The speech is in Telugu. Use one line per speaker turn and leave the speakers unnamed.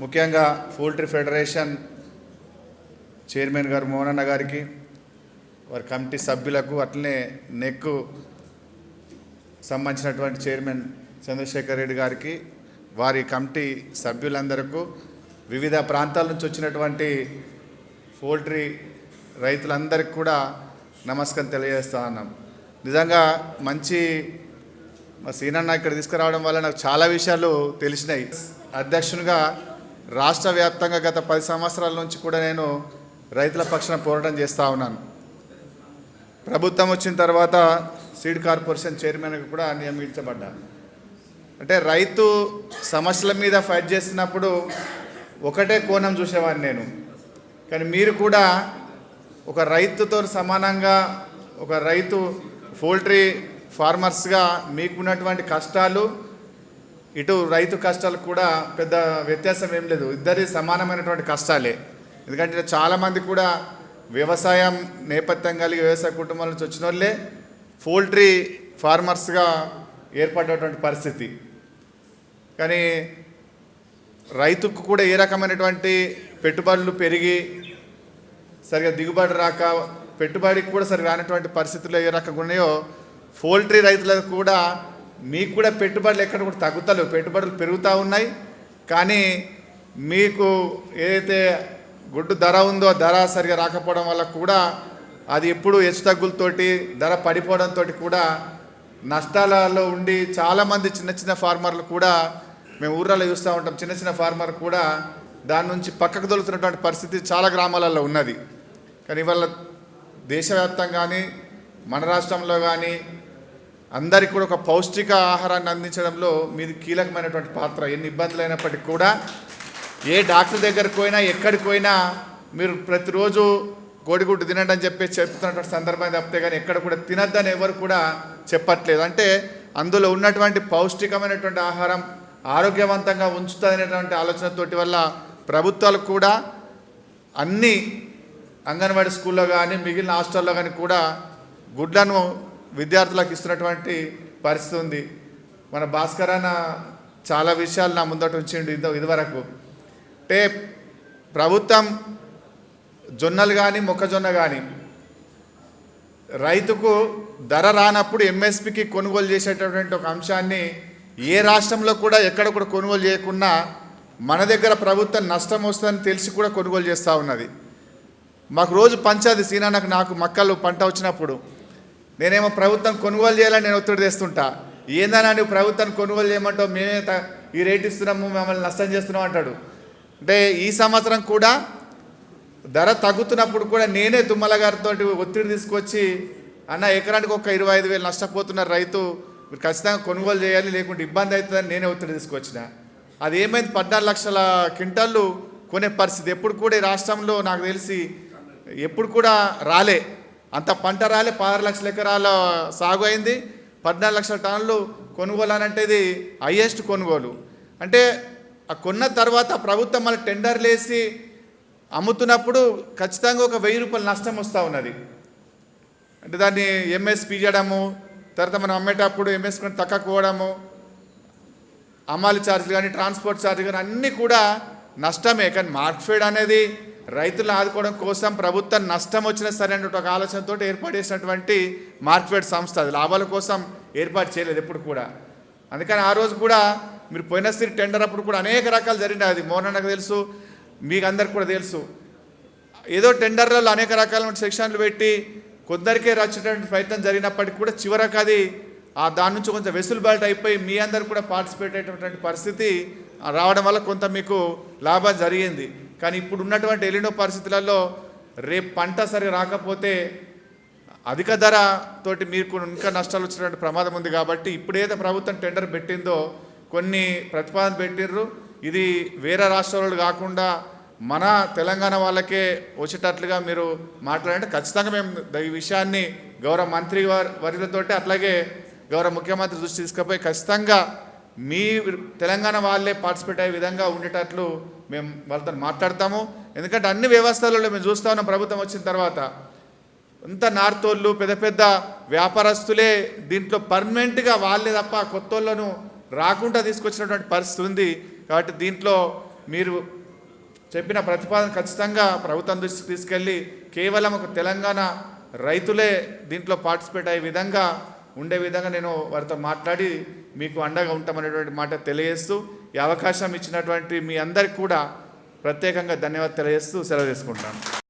ముఖ్యంగా పౌల్ట్రీ ఫెడరేషన్ చైర్మన్ గారు మోహనన్న గారికి, వారి కమిటీ సభ్యులకు, అట్లనే నెక్ సంబంధించినటువంటి చైర్మన్ చంద్రశేఖర్ రెడ్డి గారికి, వారి కమిటీ సభ్యులందరకు, వివిధ ప్రాంతాల నుంచి వచ్చినటువంటి పౌల్ట్రీ రైతులందరికీ కూడా నమస్కారం తెలియజేస్తా ఉన్నాం. నిజంగా మంచి మా సీనన్న ఇక్కడ తీసుకురావడం వల్ల నాకు చాలా విషయాలు తెలిసినాయి. అధ్యక్షునిగా రాష్ట్ర వ్యాప్తంగా గత 10 సంవత్సరాల నుంచి కూడా నేను రైతుల పక్షాన పోరాటం చేస్తూ ఉన్నాను. ప్రభుత్వం వచ్చిన తర్వాత సీడ్ కార్పొరేషన్ చైర్మన్గా కూడా నియమించబడ్డా. అంటే రైతు సమస్యల మీద ఫైట్ చేస్తున్నప్పుడు ఒకటే కోణం చూసేవాడిని నేను. కానీ మీరు కూడా ఒక రైతుతో సమానంగా, ఒక రైతు పౌల్ట్రీ ఫార్మర్స్గా మీకున్నటువంటి కష్టాలు, ఇటు రైతు కష్టాలు కూడా పెద్ద వ్యత్యాసం ఏం లేదు, ఇద్దరి సమానమైనటువంటి కష్టాలే. ఎందుకంటే చాలామంది కూడా వ్యవసాయం నేపథ్యం కలిగి వ్యవసాయ కుటుంబాల నుంచి వచ్చిన వాళ్ళే పౌల్ట్రీ ఫార్మర్స్గా ఏర్పడినటువంటి పరిస్థితి. కానీ రైతుకు కూడా ఏ రకమైనటువంటి పెట్టుబడులు పెరిగి సరిగా దిగుబడి రాక, పెట్టుబడికి కూడా సరిగా రానటువంటి పరిస్థితుల్లో ఏ రకంగా ఉన్నాయో, పౌల్ట్రీ రైతులకు కూడా మీకు కూడా పెట్టుబడులు ఎక్కడ కూడా తగ్గుతలేవు, పెట్టుబడులు పెరుగుతూ ఉన్నాయి. కానీ మీకు ఏదైతే గుడ్డు ధర ఉందో ధర సరిగా రాకపోవడం వల్ల కూడా అది ఎప్పుడు హెచ్చుతగ్గులతోటి ధర పడిపోవడంతో కూడా నష్టాలలో ఉండి చాలామంది చిన్న చిన్న ఫార్మర్లు కూడా, మేము ఊర్లలో చూస్తూ ఉంటాం, చిన్న చిన్న ఫార్మర్ కూడా దాని నుంచి పక్కకు దొరుకుతున్నటువంటి పరిస్థితి చాలా గ్రామాలలో ఉన్నది. కానీ ఇవాళ దేశవ్యాప్తంగా కానీ మన రాష్ట్రంలో కానీ అందరికీ కూడా ఒక పౌష్టిక ఆహారాన్ని అందించడంలో మీది కీలకమైనటువంటి పాత్ర. ఎన్ని ఇబ్బందులు అయినప్పటికీ కూడా ఏ డాక్టర్ దగ్గరికి పోయినా ఎక్కడికి పోయినా మీరు ప్రతిరోజు కోడిగుడ్డు తినండి అని చెప్పి చెప్తున్నటువంటి సందర్భం తప్పితే కానీ ఎక్కడ కూడా తినద్దని ఎవరు కూడా చెప్పట్లేదు. అంటే అందులో ఉన్నటువంటి పౌష్టికమైనటువంటి ఆహారం ఆరోగ్యవంతంగా ఉంచుతుందనేటువంటి ఆలోచనతోటి వల్ల ప్రభుత్వాలు కూడా అన్ని అంగన్వాడీ స్కూల్లో కానీ మిగిలిన హాస్టల్లో కానీ కూడా గుడ్లను విద్యార్థులకు ఇస్తున్నటువంటి పరిస్థితి ఉంది. మన భాస్కర్ అన్న చాలా విషయాలు నా ముందట ఉంచిండు ఇదివరకు. అంటే ప్రభుత్వం జొన్నలు కానీ మొక్కజొన్న కానీ రైతుకు ధర రానప్పుడు ఎంఎస్పికి కొనుగోలు చేసేటటువంటి ఒక అంశాన్ని ఏ రాష్ట్రంలో కూడా ఎక్కడ కూడా కొనుగోలు చేయకుండా మన దగ్గర ప్రభుత్వం నష్టం వస్తుందని తెలిసి కూడా కొనుగోలు చేస్తూ ఉన్నది. మాకు రోజు పంచాది సీనాన్నకు నాకు మక్కలు పంట వచ్చినప్పుడు నేనేమో ప్రభుత్వం కొనుగోలు చేయాలని నేను ఒత్తిడి తెస్తుంటా. ఏందన్నా నువ్వు ప్రభుత్వాన్ని కొనుగోలు చేయమంటావు, మేమే ఈ రేటు ఇస్తున్నాము, మమ్మల్ని నష్టం చేస్తున్నాం అంటాడు. అంటే ఈ సంవత్సరం కూడా ధర తగ్గుతున్నప్పుడు కూడా నేనే తుమ్మల గారితో ఒత్తిడి తీసుకొచ్చి, అన్న ఎకరానికి ఒక 25,000 నష్టపోతున్న రైతు, మీరు ఖచ్చితంగా కొనుగోలు చేయాలి, లేకుంటే ఇబ్బంది అవుతుందని నేనే ఒత్తిడి తీసుకొచ్చిన. అది ఏమైంది, 14 లక్షల క్వింటాళ్ళు కొనే పరిస్థితి ఎప్పుడు కూడా ఈ రాష్ట్రంలో నాకు తెలిసి ఎప్పుడు కూడా రాలే. అంత పంట రాలే. 16 లక్షల ఎకరాల సాగు అయింది, 14 లక్షల టన్నులు కొనుగోలు అని అంటే ఇది హైయెస్ట్ కొనుగోలు. అంటే ఆ కొన్న తర్వాత ప్రభుత్వం మళ్ళీ టెండర్లు వేసి అమ్ముతున్నప్పుడు ఖచ్చితంగా ఒక 1000 రూపాయలు నష్టం వస్తూ ఉన్నది. అంటే దాన్ని ఎంఎస్పి చేయడము, తర్వాత మనం అమ్మేటప్పుడు ఎంఎస్పి తక్కువ పోవడము, అమ్మాలి ఛార్జీలు కానీ ట్రాన్స్పోర్ట్ ఛార్జీలు కానీ అన్నీ కూడా నష్టమే. కానీ మార్క్ఫెడ్ అనేది రైతులను ఆదుకోవడం కోసం ప్రభుత్వం నష్టం వచ్చినా సరే అనే ఒక ఆలోచనతో ఏర్పాటు చేసినటువంటి మార్క్ఫెడ్ సంస్థ. అది లాభాల కోసం ఏర్పాటు చేయలేదు ఎప్పుడు కూడా. అందుకని ఆ రోజు కూడా మీరు పోయినసరి టెండర్ అప్పుడు కూడా అనేక రకాలు జరిగినాయి. అది మోహనన్నకు తెలుసు, మీకు అందరికి కూడా తెలుసు. ఏదో టెండర్లలో అనేక రకాల సెక్షన్లు పెట్టి కొందరికే రచ్చేటువంటి ప్రయత్నం జరిగినప్పటికీ కూడా చివరకు అది దాని నుంచి కొంచెం వెసులుబాటు అయిపోయి మీ అందరు కూడా పార్టిసిపేట్ అయ్యేటటువంటి పరిస్థితి రావడం వల్ల కొంత మీకు లాభం జరిగింది. కానీ ఇప్పుడు ఉన్నటువంటి ఎలినో పరిస్థితులలో రేపు పంట సరిగా రాకపోతే అధిక ధర తోటి మీకు ఇంకా నష్టాలు వచ్చినటువంటి ప్రమాదం ఉంది. కాబట్టి ఇప్పుడేదో ప్రభుత్వం టెండర్ పెట్టిందో కొన్ని ప్రతిపాదన పెట్టిర్రు, ఇది వేరే రాష్ట్రాలు కాకుండా మన తెలంగాణ వాళ్ళకే వచ్చేటట్లుగా మీరు మాట్లాడంటే ఖచ్చితంగా మేము ఈ విషయాన్ని గౌరవ మంత్రి వర్యులతోటి అట్లాగే గౌరవ ముఖ్యమంత్రి దృష్టి తీసుకుపోయి ఖచ్చితంగా మీ తెలంగాణ వాళ్ళే పార్టిసిపేట్ అయ్యే విధంగా ఉండేటట్లు మేము వాళ్ళతో మాట్లాడతాము. ఎందుకంటే అన్ని వ్యవస్థలలో మేము చూస్తూ ఉన్నాం ప్రభుత్వం వచ్చిన తర్వాత అంత నార్తోళ్ళు పెద్ద పెద్ద వ్యాపారస్తులే దీంట్లో పర్మనెంట్గా వాళ్ళే తప్ప కొత్త వాళ్ళను రాకుండా తీసుకొచ్చినటువంటి పరిస్థితి ఉంది. కాబట్టి దీంట్లో మీరు చెప్పిన ప్రతిపాదన ఖచ్చితంగా ప్రభుత్వం దృష్టికి తీసుకెళ్ళి కేవలం ఒక తెలంగాణ రైతులే దీంట్లో పార్టిసిపేట్ అయ్యే విధంగా ఉండే విధంగా నేను వారితో మాట్లాడి మీకు అండగా ఉంటామనేటువంటి మాట తెలియజేస్తూ ఈ అవకాశం ఇచ్చినటువంటి మీ అందరికీ కూడా ప్రత్యేకంగా ధన్యవాదాలు తెలియజేస్తూ సెలవు తీసుకుంటాను.